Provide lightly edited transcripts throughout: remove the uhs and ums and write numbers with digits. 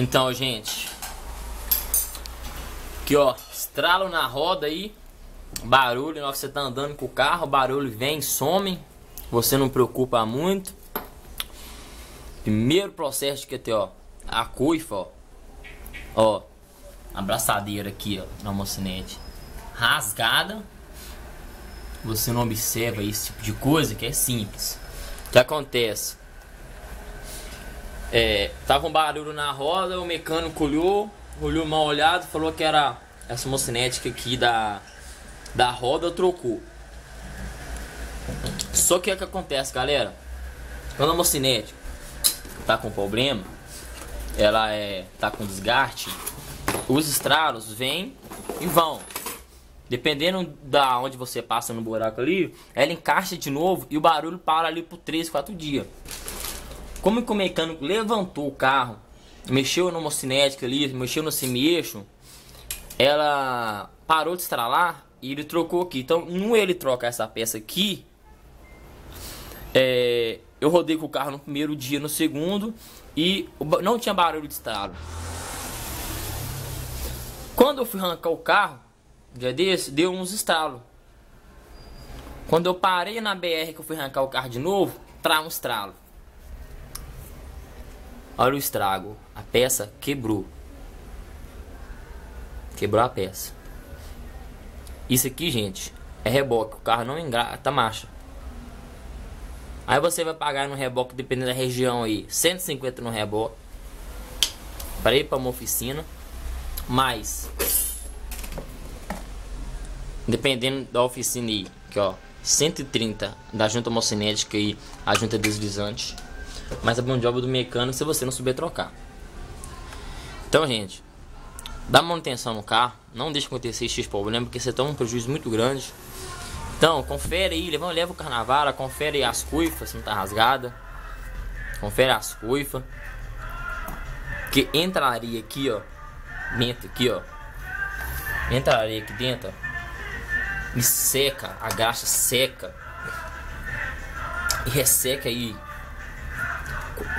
Então, gente, aqui ó, estralo na roda aí, barulho, na hora que você tá andando com o carro, o barulho vem, some, você não preocupa muito. Primeiro processo que tem, ó, a coifa, ó, a abraçadeira aqui, ó, na mocinete rasgada. Você não observa esse tipo de coisa que é simples. O que acontece? Tava um barulho na roda, o mecânico olhou mal olhado, falou que era essa mocinética aqui da roda, trocou. Só que o que acontece, galera? Quando a mocinete tá com problema, ela tá com desgaste, os estralos vêm e vão. Dependendo da onde você passa no buraco ali, ela encaixa de novo e o barulho para ali por 3, 4 dias. Como que o mecânico levantou o carro, mexeu no mocinética ali, mexeu no semi-eixo, ela parou de estralar e ele trocou aqui. Então, no ele trocar essa peça aqui, eu rodei com o carro no primeiro dia, no segundo, e não tinha barulho de estralo. Quando eu fui arrancar o carro, dia desse, deu uns estralos. Quando eu parei na BR que eu fui arrancar o carro de novo, um estralo. Olha o estrago. A peça quebrou. Quebrou a peça. Isso aqui, gente, é reboque. O carro não engata marcha. Aí você vai pagar no reboque, dependendo da região aí, 150 no reboque, para ir para uma oficina. Mas dependendo da oficina aí, aqui ó, 130 da junta mocinética e a junta deslizante. Mas a mão de obra do mecânico se você não souber trocar. Então, gente, dá manutenção no carro, não deixe acontecer esse problema, porque você toma um prejuízo muito grande. Então, confere aí, leva o carnaval, confere aí as coifas, se não tá rasgada. Confere as coifas. Que entraria aqui, ó, dentro aqui, ó. Entraria aqui dentro, ó, e seca, a graxa seca e resseca aí.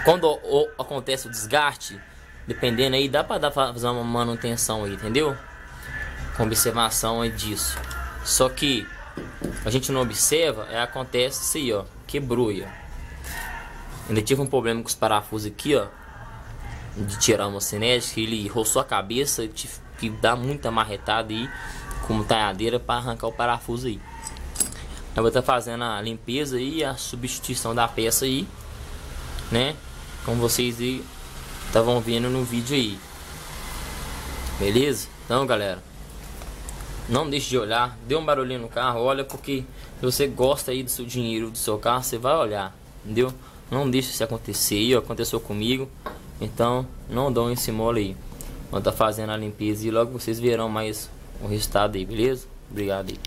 Quando acontece o desgaste, dependendo aí, dá pra fazer uma manutenção aí, entendeu? Com observação aí disso. Só que a gente não observa, acontece isso aí, ó, quebrou aí, ó. Ainda tive um problema com os parafusos aqui, ó, de tirar o mocinete, que ele roçou a cabeça, tive que dar muita marretada aí com talhadeira para arrancar o parafuso aí. Eu vou estar fazendo a limpeza e a substituição da peça aí, né? Como vocês aí estavam vendo no vídeo aí. Beleza? Então, galera, não deixe de olhar. Dê um barulhinho no carro, olha, porque se você gosta aí do seu dinheiro, do seu carro, você vai olhar, entendeu? Não deixe isso acontecer aí, ó, aconteceu comigo. Então, não dão esse mole aí. Vou estar fazendo a limpeza e logo vocês verão mais o resultado aí, beleza? Obrigado aí.